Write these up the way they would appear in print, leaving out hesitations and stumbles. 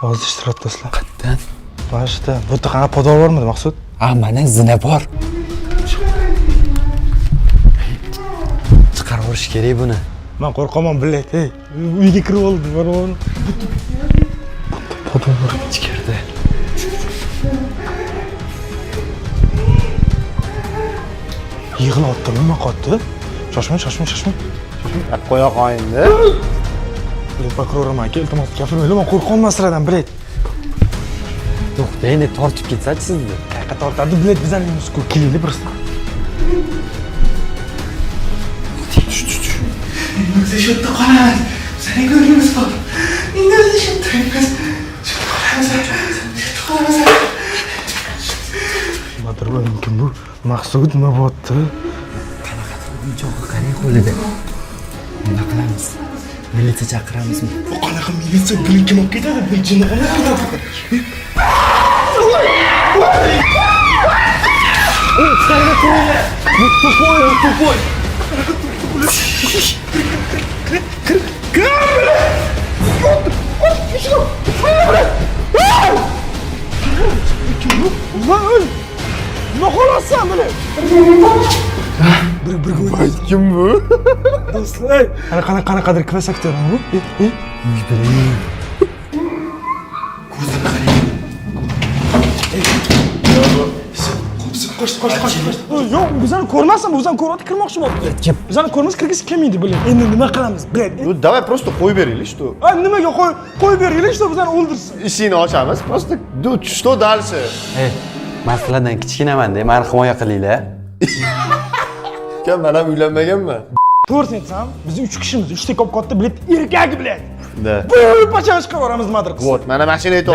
Hozir ishtirok do'stlar. Qayerdan? Mana shu yerda. Bu yerda qanaqa podval bormidi, Maqsud? Mana zina bor. Chiqarib yuborish kerak buni. Men qo'rqaman, bilet, ey. Uyga kirib oldi, mana buni. Podval bor ichkarida. Yig'layapti, nima qotdi? Shoshmang. Qo'ya qo'yindi. Prokurorim aka, iltimos gapirmaylar, men qo'rqaman sizlardan, bilet. To'xta, endi tortib ketsa-chi sizni. Qayerga tortadi, bilet bizning uyimizga kelinglar просто. Tush. Endi shu yerda qolamiz. Seni ko'rgimiz bor. Endi shu yerda qolamiz. Madrboyim kim bu? Maqsud nima bo'pti? Uy-joyga qarang qo'lida. Nima qilamiz? Militsiya chaqiramizmi? Bu qanaqa militsiya buni kim olib ketadi? Bu jinoyat qiladi. Tupoy. Nima xohlasan buni? Kim bu? Do'stlar, qanaqadir klass aktyormi bu? Qo'sh. Yo'q, bizani ko'rmasin, bizani ko'rib kirmoqchi bo'libdi. Kim? Bizani ko'rmasa kirgisi kelmaydi, bilan. Endi nima qilamiz, bilan? Ну, давай просто qo'yib beraylik, что? Nimaga qo'yib beraylik, что bizani o'ldirsin. Ishini ochamiz, просто что дальше? Ey, men sizlardan kichkinaman-da, meni himoya qilinglar. Kim, men ham uylanmaganman. To'g'risini aytsam, biz 3 kishimiz, 3 ta katta bilet erkak bilan. Da. Bu pachani chiqarib yuboramiz madrid. Вот, mana mashina aytib.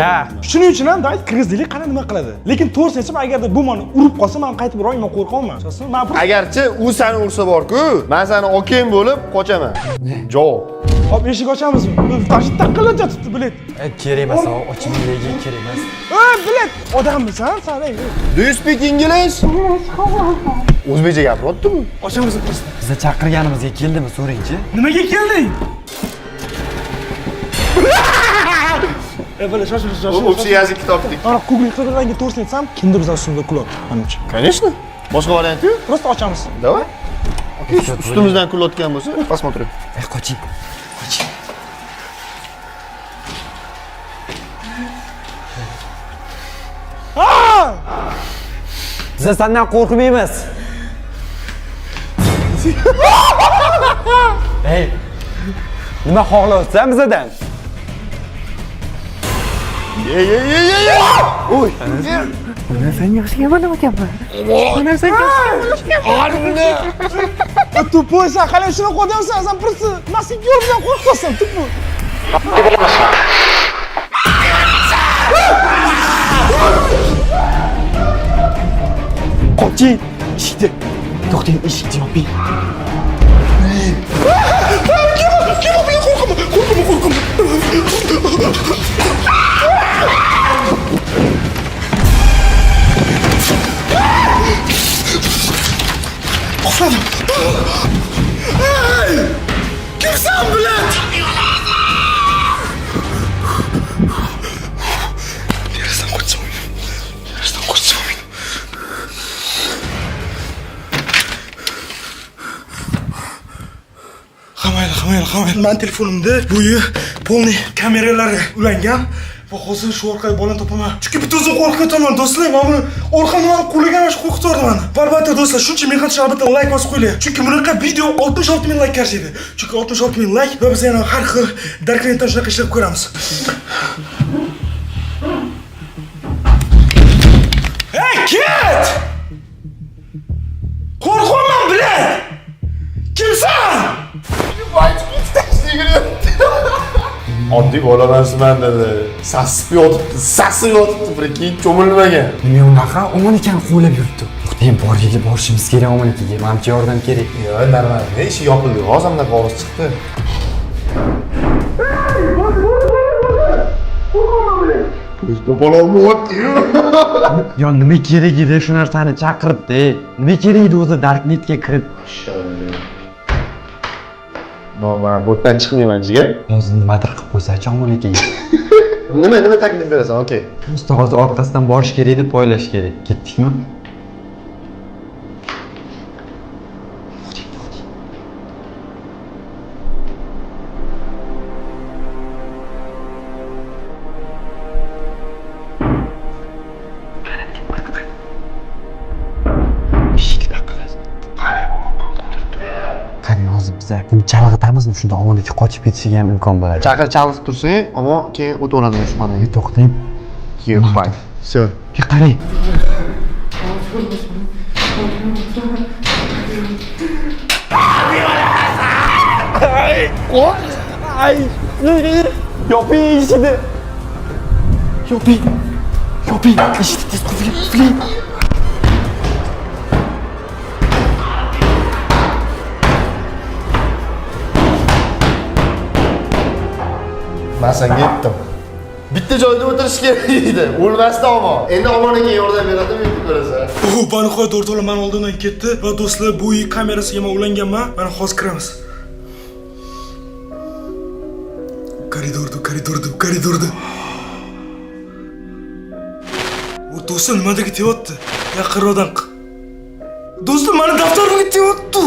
Shuning uchun ham dayt kirgizdik, qana nima qiladi. Lekin to'g'risini aytsam, agarda bu meni urib qolsa, men qaytib borayman, men qo'rqaman. Men Agarchi u seni ursa bor-ku, men seni okeyim bo'lib qochaman. Javob. Hop, eshik ochamizmi? Tashib taqqilab yotibdi bilet. Kerak emas, ochimligi kerak emas. Bilet, odammisan, sen ey. Do you speak English? O'zbekcha gapiryapti-mi? Ochamiz. Bizni chaqirganimizga keldimi, so'raychi? Nimaga kelding? Böyle şaş. Общий язык topdik. Ana Google qilganga to'g'risini aytsam, kimdir bizdan ustimizda kulot, menimcha. Конечно. Boshqa variant yo'q. Просто ochamiz. Давай. Okey, ustimizdan kulayotgan bo'lsa, посмотрим. Qoching. Biz sendan qo'rqmaymiz. Ey. Nima xohlayapsan bizdan? Ye. Uy. Mana sen yoshga nima deyapman? Mana sen Tupoy, sen qalay shuni qo'yamsan, sen просто masikyor bilan qo'rqasan, tupoy. Qoching. Eshikni. To'xtang, eshikni yoping. Kimsan bilan? Derazadan qochsam. Qamayli. Men telefonimda bo'yi polniy kameralari ulangan. Va hozir shu orqali bolani topaman. Chunki bitta o'zim qo'rqib ketaman, do'stlar. Men buni orqamdan qo'llagan shu qo'rqitordi meni. Albatta do'stlar, shuncha men ham albatta like bosib qo'yinglar. Chunki bunaqa video 66 ming like qarshiydi. Chunki 66 ming like va biz yana har xil darknetdan shunaqa ishlar ko'ramiz. Hey, kid! Qo'rqaman bilan. Kimsan? Oddiy bolamansiman dedi. Sasib yotibdi, prikin cho'milmagan. Nima unaqa omon ekan qo'ylab yuribdi. To'xtang, borga borishimiz kerak omon ekanga. Menimcha yordam kerak. Yo'q, normal. Eshik yopildi. Hozirda ovoz chiqdi. Bizda bola bo'lyapti-yu. Yo, nima kerak edi shu narsani chaqiribdi? Nima kerak edi o'zi darknetga kirib? Men bo'tdan chiqmayman jigar. Hozir nimadir qilib qo'ysa-chi omon ekanga. Nima taklif berasan? Okey. Ustoz orqasidan borish kerak deb poylash kerak. Ketdikmi? Qani hozir biza buni chalg'itamizmi? Shunda omonatga qochib ketishiga ham imkon bo'ladi. Chaqir chalg'itib tursang, ammo keyin o'taveradi shu xonaga. To'xtang. Yo'q, bye. Всё. Qarang. Yoping eshikni. Yoping. Eshikni tez qufiling. Men senga aytdim. Bitta joyda o'tirish kerak edi. O'lmasdi ammo. Endi omonaga yordam beradimi yo'q ko'rasan. Va nihoyat o'rtoqlar mana oldindan ketdi va do'stlar bu uy kamerasiga men ulanganman. Mana hozir kiramiz. Koridorda. O do'stlar nimaga tevyapti? Yaqinroqdan. Do'stlar meni daftarimga tevyapti.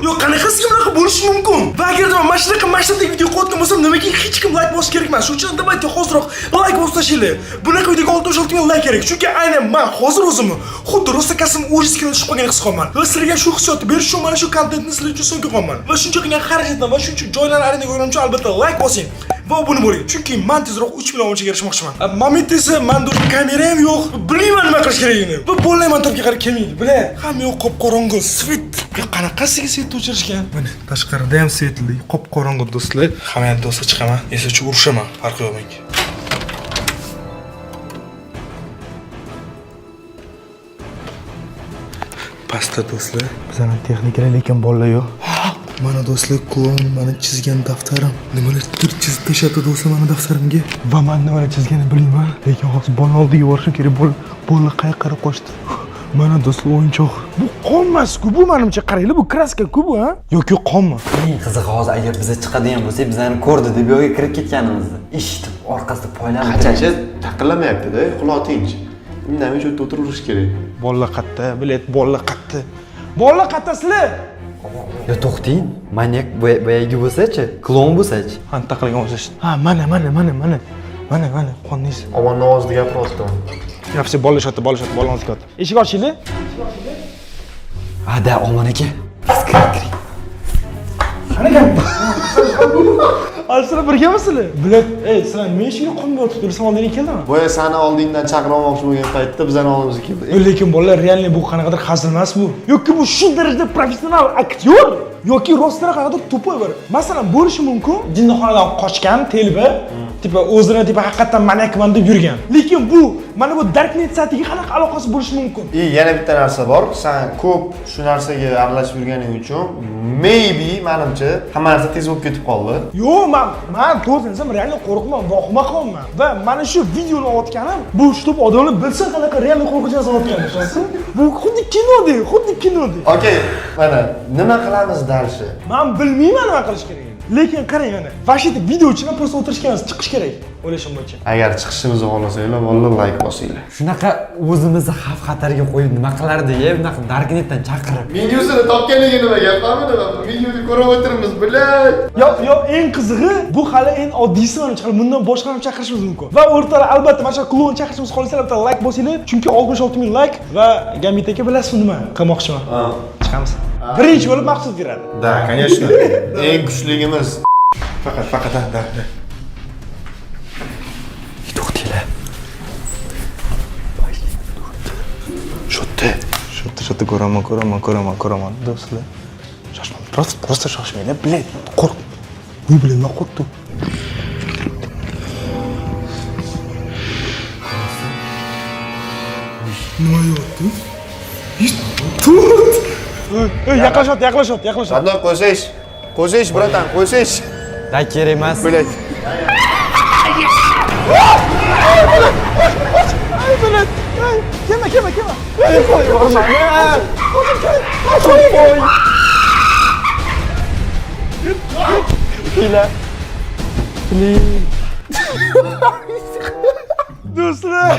Yo, qanaqasiga bunaqa bo'lishi mumkin? Va agarda men mashinaga mashinadagi video qo'ygan bo'lsam, nimaga hech kim like bosish kerak emas? Shuning uchun nimaga hozirroq like bosib tashlaylik. Bunaqa videoga 66 ming like kerak. Chunki aynan men hozir o'zimni xuddi rostakasim o'zizga tushib qolgan his qilaman. Va sizlarga shu hissiyotni berish uchun mana shu kontentni sizlar uchun so'nga qo'yaman. Va shuncha qilgan xarajatdan va shuncha joylarni arendaga o'rganib uchun albatta like bosing. Va obuna bo'ling. Chunki men tezroq 3 million obunachiga erishmoqchiman. Moment esa menda kamera ham yo'q. Bilmayman nima qilish kerakligini. Va bo'lmayman tarafga qarab kelmaydi. Bilaman, hamma yo'q qop-qorong'i, svet. Qanaqasiga svet o'chirishgan? Mana tashqarida ham svetli, qop-qorong'i do'stlar. Hamma ham do'stlar chiqaman. Esa urushaman, farqi yo'q menga. Pasta do'stlar. Bizning texnikalar lekin bolalar yo'q. Mana do'stlar, klon meni chizgan daftarim. Nimalar chizib tashladi do'stlar meni daftarimga. Va men nimalar chizganini bilmayman, lekin hozir bolani oldiga borishim kerak. Bola qayerga qarab qochdi. Mana do'stlar o'yinchoq. Bu qonmas-ku, bu menimcha qaranglar, bu kraska-ku bu, ha? Yo'q, qonmi? Eng qizig'i hozir agar biza chiqadigan bo'lsak, bizani ko'rdi deb yo'lga kirib ketganimizni eshitib, orqasida poylanib. Qanchacha taqillamayapti-da, quloq tinch. Indamay shu yerda o'tirish kerak. Bolalar qatta, bilet, bolalar qatta. Bolalar qattasizlar. Yo to'xting, manyak boyagi bo'lsa-chi, klon bo'lsa-chi. Hanta qilgan bo'lsa-chi. Ha, mana. Mana, qonnisi. Omonning ovozida gapiryapti. Yapsi bola shoti, bolani o'tkazdi. Eshik ochinglar. Da, omon aka. Kiring. Qani gap? Sizlar birgamisizlar? Bilet, sizlar nima ishga qolmay o'tiribsiz? Sen oldinga keldimi? Boya sani oldingdan chaqirmoqchi bo'lgan paytda bizani oldimizga keldi. Lekin bolalar realniy bu qanaqadir hazil emas bu. Yoki bu shu darajada professional aktyor yoki rostdan qanaqadir to'poy bir. Masalan, bo'lishi mumkin, jinnixonadan qochgan telba, tipa o'zini tipa haqiqatan maniakman deb yurgan. Lekin bu mana bu Darknet saytiga qanaqa aloqasi bo'lishi mumkin? Yana bitta narsa bor. Sen ko'p shu narsaga aralashib yurganing uchun maybe menimcha hamma narsa tez bo'lib ketib qoldi. Yo'q, men to'g'risini realniy qo'rqman, vohima qilman. Va mana shu videoni olayotganim bu shu odamlar bilsa qanaqa realniy qo'rqinchni olayotganini, tushunasizmi? Bu xuddi kinodek. Okey, mana nima qilamiz dalshi? Men bilmayman nima qilish kerak. Lekin qarang mana, vashit videochilar просто o'tirishganmiz, chiqish kerak. O'ylashim bo'yicha. Agar chiqishimizni xohlasanglar, vallahi like bosinglar. Shunaqa o'zimizni xavf-xatarga qo'yib nima qilardi-ya, bunaqa Darknetdan chaqirib. Videosini topganligi nima gapmi nima? Videoni ko'rib o'tiribmiz, bilay. Yo, eng qizig'i, bu hali eng oddiysi menimcha. Bundan boshqani chaqirishimiz mumkin. Va o'rtalar albatta mana shu klon chaqirishimiz xohlasanglar, albatta like bosinglar, chunki 66 ming like va Gamit aka bilasizmi nima qilmoqchiman? Chiqamiz. Birinchi bo'lib maqsad beradi. Da, конечно. Eng kuchligimiz. Faqat da. To'xtinglar. Sho'tta ko'raman do'stlar. Shoshmang. Просто shoshmanglar, bilet. Qo'rq. Uy bilan nima qo'rqdim? Nima yo'qdi? Yaqinlashyapti. Qanday qo'ysish, bratan, qo'ysish. Da kerak emas. Bilet. Bilet. Kelma. Do'stlar,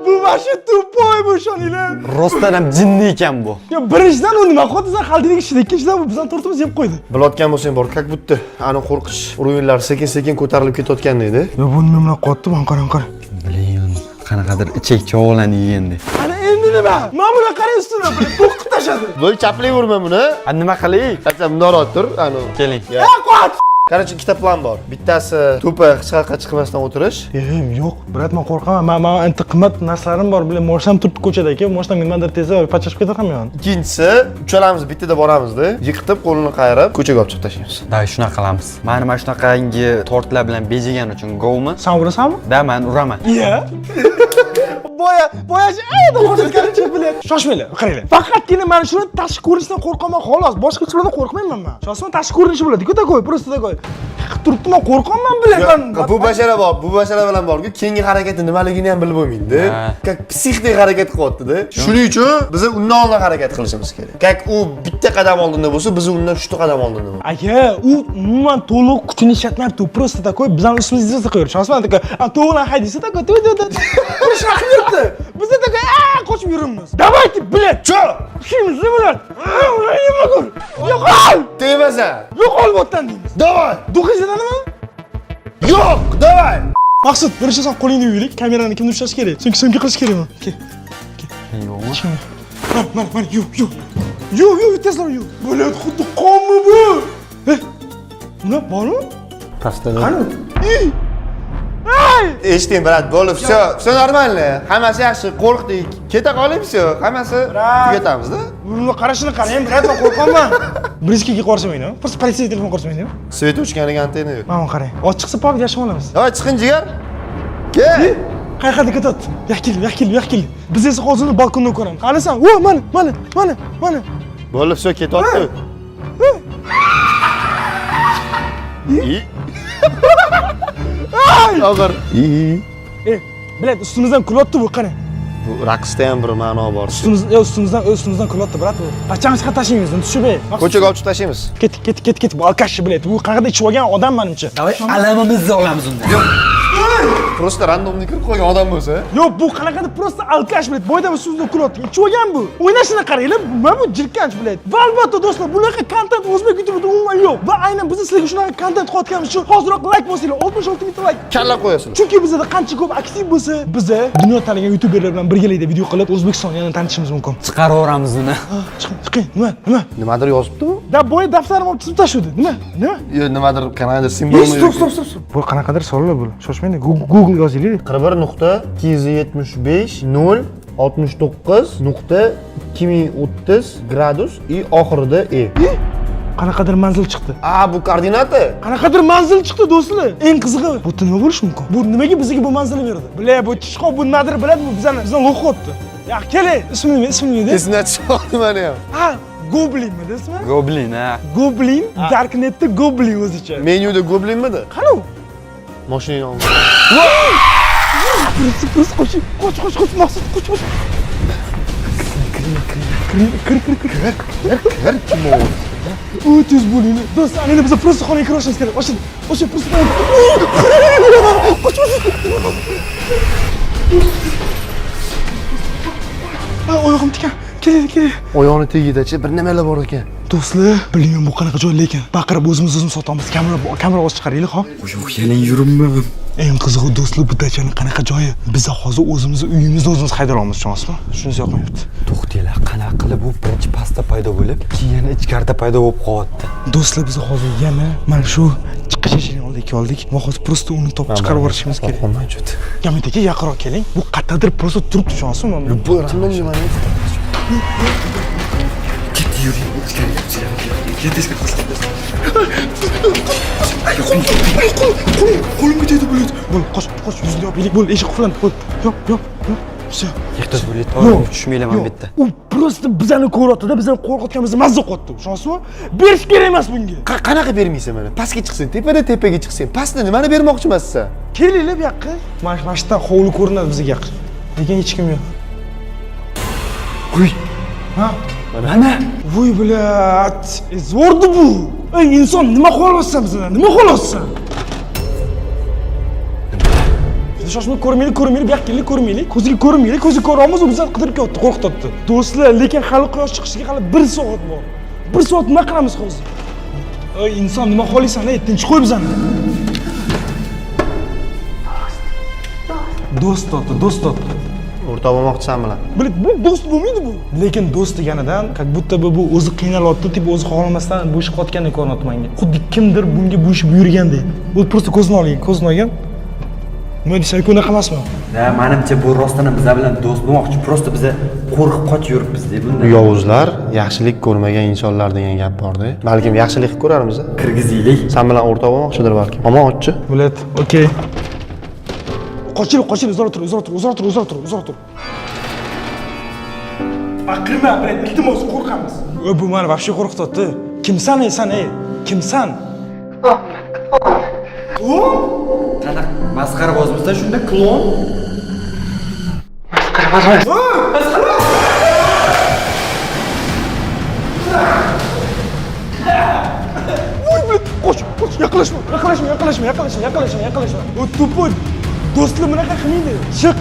bu mashin tupoy bu shoninglar. Rostdan ham jinni ekan bu. Yo, birinchidan u nima qildi? Xaldining ishida, ikkinchidan bu bizning tortimizni yeb qo'ydi. Bilayotgan bo'lsang bor, как будто ani qo'rqish urinlar sekin-sekin ko'tarilib ketayotganda edi. Yo, bu nima bilan qotdi? Mana qarang. Bilin, qanaqadir ichak chovlan yegandi. Ana endi nima? Mana buni qarang ustuna, to'qib tashadi. Voy chaplayverma buni. Nima qilaylik? Qachon bundoq tur, ani. Keling. Qot! Короче, ikkita plan bor. Bittasi to'pa hech qayerga chiqmasdan o'tirish. Yo'q, brat, men qo'rqaman. Men ancha qimmat narsalarim bor, bilan mosham turibdi ko'chada aka. Moshdan nimadir tezda pachashib ketar ham. Ikkinchisi, uchalamiz bittada boramizda, yiqitib qo'lini qayirib ko'chaga olib chiqib tashlaymiz. Da, shunaqa qilamiz. Meni mana shunaqangi tortlar bilan bejigan uchun govmi? Sen urasanmi? Da, men uraman. Iya. Boyachi ayda qo'shilganicha bilan. Shoshmanglar, qaranglar. Faqatgina men shuni tashqi ko'rinishdan qo'rqaman xolos. Boshqa hech narsadan qo'rqmayman men. Shosman tashqi ko'rinishi bo'ladi-ku, takoy, просто takoy. Turibdi, men qo'rqaman bilaman. Bu bashara bor, bu bashara bilan borku, keyingi harakati nimaligini ham bilib bo'lmaydi. Как psixik harakat qilyapti-da. Shuning uchun biz undan oldin harakat qilishimiz kerak. Как u bitta qadam oldinda bo'lsa, biz undan 3 ta qadam oldinda bo'lamiz. Aka, u umuman to'liq kuchini ishlatmayapti. Просто takoy bizning ustimizga qo'yar. Shosman takoy, to'g'lan haydisa takoy, Qurish raqamli. Bizda takoy, qochib yuramiz. Давайте, блядь, чё? Kim bilan? Nima qil? Yo'qol! Tegmasa. Yo'qol bo'tdan deymiz. Давай. Duqizadami? Yo'q, давай. Maqsud, birinchi sen qo'lingni yuvaylik, kamerani kimni ushlash kerak? So'nggi qilish kerakmi? Kel. Yo'qmi? Mana, yuv, tezroq yuv. Bo'ladi, xuddi qonmi bu? Nima bormi? Pastda. Qani? Eshiting, brat, bo'lib, все нормально. Hammasi yaxshi, qo'rqdik. Keta qoling, все, hammasi tugatamiz-da. Buni qarashini qarang, brat, men qo'rqaman. Brizkiga qo'rsamaydi. Просто politsiya telefon qo'rsamaydi. Svet o'chganiga antena yo'q. Mana qarang. Ochiqsa pop yashab olamiz. Davay, chiqing jigar. Kel. Qayerga ketyapti? Yaxkil. Biz esa hozir balkondan ko'ramiz. Qarasan, mana. Bo'lib, все, ketyapti. Og'ir. Bilet, ustimizdan kulyapti bu, qani. Bu raqsda ham bir ma'no bor. Ustimizdan kulyapti, brat. Pachamiz qatashimiz, tushib. Ko'chaga olib chiqib tashlaymiz. Ket. Bu alkashchi bilet. Bu qayerda ichib olgan odam menimcha. Davay, alamimizni olamiz undan. Просто randomni kirib qo'ygan odam bo'lsa. Yo'q, bu qanaqadir просто alkash bilet. Boydan ustimizdan kulyapti. Ichib olgan bu. O'ynashini qaranglar. Mana bu jirkanch bilet. Va albatta do'stlar, bunaqa kontent o'zbek YouTube'da umuman yo'q. Va aynan biz sizlarga shunaqa kontent qilayotganimiz uchun hozirroq like bosinglar. 66 ming like. Kalla qo'yasizlar. Chunki bizda qancha ko'p aktiv bo'lsa, biz dunyo tanigan YouTuberlar bilan birgalikda video qilib O'zbekistonni yana tanitishimiz mumkin. Chiqaraveramiz uni. Chiqing. Nima? Nimadir yozibdi-ku? Da boy daftarim olib chizib tashladi. Nima? Yo, nimadir qanaqadir simbolni. Stop. Bu qanaqadir savollar bu. Shoshmang, Google yozaylik. 41.275.069.2030 gradus и oxirida e. Qanaqadir manzil chiqdi. Bu koordinata. Qanaqadir manzil chiqdi do'stlar. Eng qizig'i, bu nima bo'lishi mumkin? Bu nimaga bizga bu manzilni berdi? Bile, bu tishqoq bu nimadir biladi, bu bizdan lo'qotdi. Ya keling, ismini nima? Esimdan chiqdi meni ham. Goblinmi desmi? Goblin, ha. Goblin, Darknetda Goblin o'zicha. Menyuda Goblinmidi? Qani u? Mashinani oldi. Qoch, Maqsud, qoch. Kir kim o? Tez bo'ling. Do'stlar, endi biz просто xonaga kirishimiz kerak. O'sha просто. Qoch. Oyog'im tikan. Keling. Oyog'ini tagida-chi bir nimalar bor ekan. Do'stlar, bilmayman bu qanaqa joy lekin. Baqirib o'zimiz sotamiz. Kamera o'z chiqaraylik, ha? Yo'q, keling yuribman. Eng qizig'i do'stlar, bu dachani qanaqa joyi? Biz hozir uyimizni o'zimiz haydar olamiz, tushunasizmi? Shunisi yoqmayapti. To'xtanglar, qanaqa qilib u birinchi pastda paydo bo'lib, keyin ichkarida paydo bo'lib qolyapti. Do'stlar, biz hozir yana mana shu chiqish eshigini oldik va hozir просто uni topib chiqarib yuborishimiz kerak. Gamit aka, yaqinroq keling. Bu qayerdadir просто turibdi, tushunasizmi? Bu randomni mana. Ket yuring, ichkariga. Tezkor qo'shilib. Qo'limga tegdi bo'ladi. Bo'l, qoch, yuzini yopaylik. Bo'l, eshik qulflandi. Bo'l. Yo'q. Все. Yiqitib bo'ladi. Tushmaylar men bitta. U просто bizani ko'ryapti-da, bizani qo'rqotganimizni mazza qilyapti. Tushunasizmi? Berish kerak emas bunga. Qanaqa bermaysan mana? Pastga chiqsin, tepaga chiqsin. Pastda nimani bermoqchimisiz? Kelinglar bu yoqqa. Mana shu yerdan hovli ko'rinadi bizga yaqin. Lekin hech kim yo'q. Uy. Ha? Mana. Voy bilat. Zo'rdi bu. Ey inson nima xohlasan bizdan? Nima xohlasan? Shoshma ko'rmaylik, bu yoqqa kelib ko'rmaylik. Ko'ziga ko'rmaylik, ko'ziga ko'ramiz, u bizani qidirib kelyapti, qo'rqityapti. Do'stlar, lekin hali quyosh chiqishiga hali 1 soat bor. 1 soat nima qilamiz hozir? Ey inson, nima xohlaysan? Ey, tinch qo'y bizani. Do'st topdi. O'rtoq bo'lmoqchisan bilan. Bilet, bu do'st bo'lmaydi bu. Lekin do'st deganidan, как будто bu o'zi qiynalyapti, deb o'zi xohlamasdan bu ish qilayotgandek ko'rinyapti menga. Xuddi kimdir bunga bu ish buyurgandek. U просто ko'zini olgan. Nima deysan, unaqa emasmi? Ha, menimcha bu rostdan bizlar bilan do'st bo'lmoqchi, просто biza qo'rqib qochib yuribmiz-da bunda. Yovuzlar yaxshilik ko'rmagan insonlar degan gap bor-da. Balkim yaxshilik ko'rarmiz. Kirgizaylik. Sen bilan o'rtoq bo'lmoqchidir balkim. Ammo ochchi. Bilet, okey. Qochil, uzoq tur. Baqirma, bilet, iltimos, qo'rqamiz. Bu meni вообще qo'rqityapti. Kimsan sen, ey? Kimsan? Klon? Qanaqa masxarabozmizda shunda klon? Qoch, yaqinlashma. U tupoy. Do'stlar bunaqa qilmaydi. Chiq.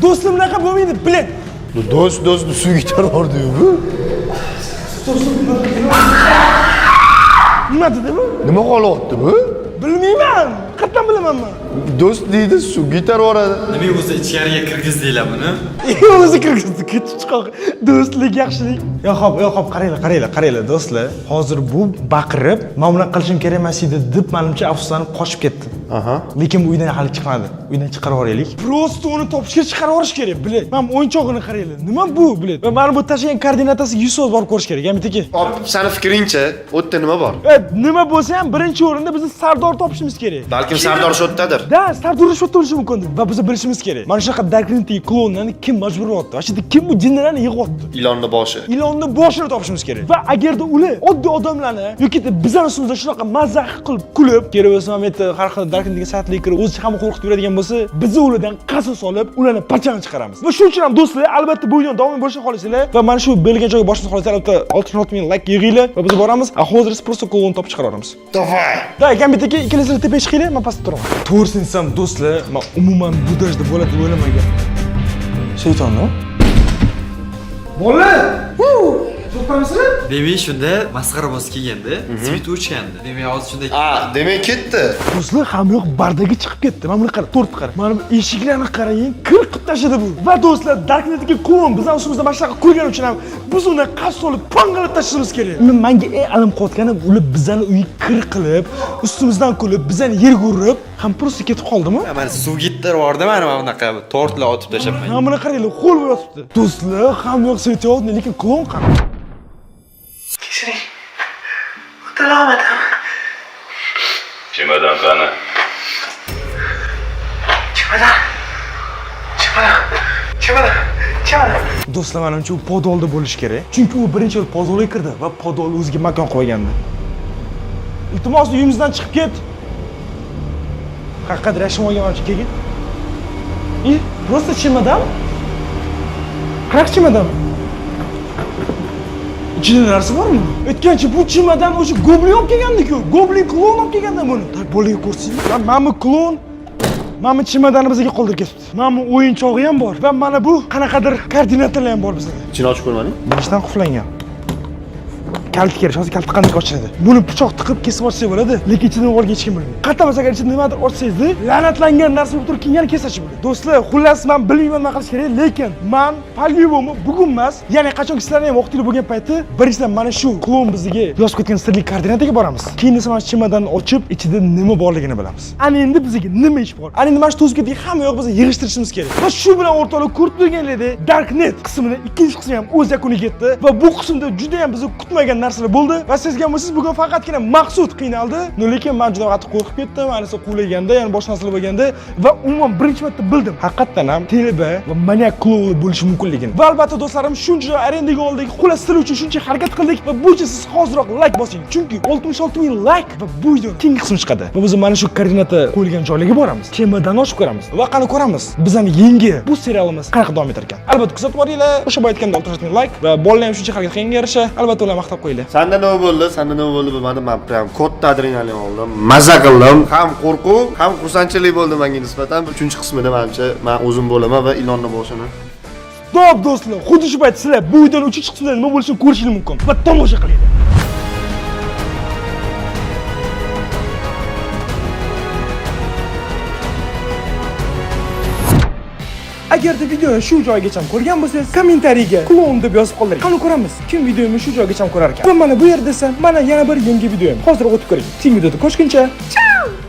Do'stlar bunaqa bo'lmaydi, bilet. Bu do'st suvga tarbordi-yu bu. Nima dedi bu? Nima qolyapti bu? Bilmayman. Qayerdan bilaman men? Do'st deydi, suvga tarboradi. Nima o'zi ichkariga kirgizdinglar buni? O'zi kirgizdi, chiqoq. Do'stlik, yaxshilik. Yo, xo'p, qaranglar, do'stlar. Hozir bu baqirib, "Men buni qilishim kerak emas edi" deb menimcha afsuslanib qochib ketdi. Aha. Lekin uydan hali chiqmadi. Uydan chiqarib yuboraylik. Prosta uni topishga chiqarib yuborish kerak, bilet. Men o'yinchog'ini qaranglar. Nima bu, bilet? Va mana bu tashlagan koordinatasiga 100 soat borib ko'rish kerak, gamitiki. Hop, seni fikringcha, u yerda nima bor? Nima bo'lsa ham birinchi o'rinda bizni Sardor topishimiz kerak. Balkim Sardor shoddadir. Da, Sardor shu bo'lishi mumkin va biz bilishimiz kerak. Mana shunaqa Darknetdagi klonlarni kim majburlayapti? Vashida kim bu jinnilarni yig'yapti? Ilonni boshi. Ilonni boshini topishimiz kerak. Va agarda ular oddiy odamlarni yoki bizning ustimizda shunaqa mazah qilib kulib, kerak bo'lsa ham har xil Darknetdagi saytlarga kirib o'zi ham qo'rqitib yuradigan bo'lsa, biz ulardan qasos olib, ularni pachani chiqaramiz. Va shuning uchun ham do'stlar, albatta bu videoni davom bo'lishini xohlaysizlar va mana shu belgilangan joyga boshimizni xohlaysizlar, albatta 60 000 like yig'inglar va biz boramiz. Hozir просто klon topib chiqaramiz. Davay. Da, gamitiki ikkilasini tepaga chiqinglar, men pastda turaman. To'g'risini aytsam, do'stlar, men umuman bu darajada bo'ladi deb o'ylamagan. Shaytonmi? Bolalar! To'xtamisizlar? Demak, shunda masxaraboz kelganda, svit o'chgandi. Demak, hozir shunday. Demak ketdi. Do'stlar, hamyoq bardagi chiqib ketdi. Mana buni qara, to'rt qara. Mana bu eshiklarni qarang, qirqib tashladi bu. Va do'stlar, Darknetdagi klon bizning ustimizda mana shunaqa qurgani uchun ham biz uni qas solib, pang'ilib tashlashimiz kerak. Menga eng alam qilayotgani, ular bizani uyni kir qilib, ustimizdan kulib, bizani yerga urib, ham prosta ketib qoldimi? Mana suv gitlar borda, mana bunaqa tortlar otib tashlabman. Ha, buni qaranglar, qo'l bo'lib yotibdi. Do'stlar, hamyoq svetiyapti, lekin klon qani? Kechiring. O'talomadim. Chemodan qani? Chemodan. Do'stlar, menimcha u podolda bo'lish kerak. Chunki u birinchi yil podolga kirdi va podol o'ziga makon qo'ygandi. Iltimos, uyimizdan chiqib ket. Haqiqat rashim olgan mana kelgin. Просто chemodan? Qanaqa chemodan? Ichida narsa bormi? Aytgancha bu chemodan o'sha goblin olib kelgandik-ku. Goblin klon olib kelganda buni. Bolaga ko'rsanglar. Mana bu klon mana chemodanni bizga qoldirib ketibdi. Mana bu o'yinchog'i ham bor va mana bu qanaqadir koordinatalar ham bor bizda. Ichini ochib ko'rmading? Beshdan quflangan. Kalti kerak, hozir kalti qanday ochiladi? Buni pichoq tiqib kesib ochsa bo'ladi, lekin ichidan olga hech kim bilmaydi. Qattiq agar ichida nimadir ochsangiz, la'natlangan narsa bo'lib turib keyin kesachi bo'ladi. Do'stlar, xullas men bilmayman nima qilish kerak, lekin men по-любому bugun emas, ya'ni qachon sizlarning ham vaqtingiz bo'lgan payti, birinchidan mana shu klon bizga yozib ketgan sirli koordinataga boramiz. Keyin esa mana chemodanni ochib, ichida nima borligini bilamiz. Ana endi bizga nima ish bor? Ana endi mana shu to'zib ketgan hamma yoq bizni yig'ishtirishimiz kerak. Va shu bilan o'rtoqlar ko'rib turganlarda Darknet qismini ikkinchi qismi ham o'z yakuniga yetdi va bu qismda juda ham bizni kutmagan narsalar bo'ldi va sezgan bo'lsangiz bugun faqatgina Maqsud qiynaldi. Lekin men juda qattiq qo'rqib ketdim. Ayniqsa quvlaganda, ya'ni boshqa narsalar bo'lganda va umuman birinchi marta bildim. Haqiqatan ham telba va maniak klov bo'lishi mumkinligini. Va albatta do'stlarim, shuncha arendaga oldik, qulay stil uchun shuncha harakat qildik va bu uchun siz hozirroq like bosing. Chunki 66,000 like va bu video keng qismi chiqadi. Va biz mana shu koordinata qo'yilgan joylarga boramiz. Kemadan oshib ko'ramiz va qani ko'ramiz. Bizning yangi bu serialimiz qanaqa davom etar ekan. Albatta kuzatib boringlar. O'sha boy aytganda 66,000 like va bolalar ham shuncha harakat qilganga yarasha albatta ularni maqtab qo'yinglar. Sanda nima bo'ldi? Sanda nima bo'ldi bilmadim. Men prям katta adrenalin oldim. Maza qildim. Ham qo'rquv, ham xursandchilik bo'ldi menga nisbatan. 3-qismida menimcha men o'zim bo'laman va ilonni boshini. Top do'stlar, xuddi shu payt sizlar bu videoning 3-qismida nima bo'lishini ko'rishingiz mumkin va tomosha qilinglar. Agarda videoni shu joygacha ko'rgan bo'lsangiz, kommentariyaga klon deb yozib qoldiring. Qani ko'ramiz, kim videomni shu joygacha ko'rar ekan. Va mana bu yerda esa mana yana bir yangi videom. Hozir o'tib ko'ring. Keyingi videoda ko'rishguncha, ciao.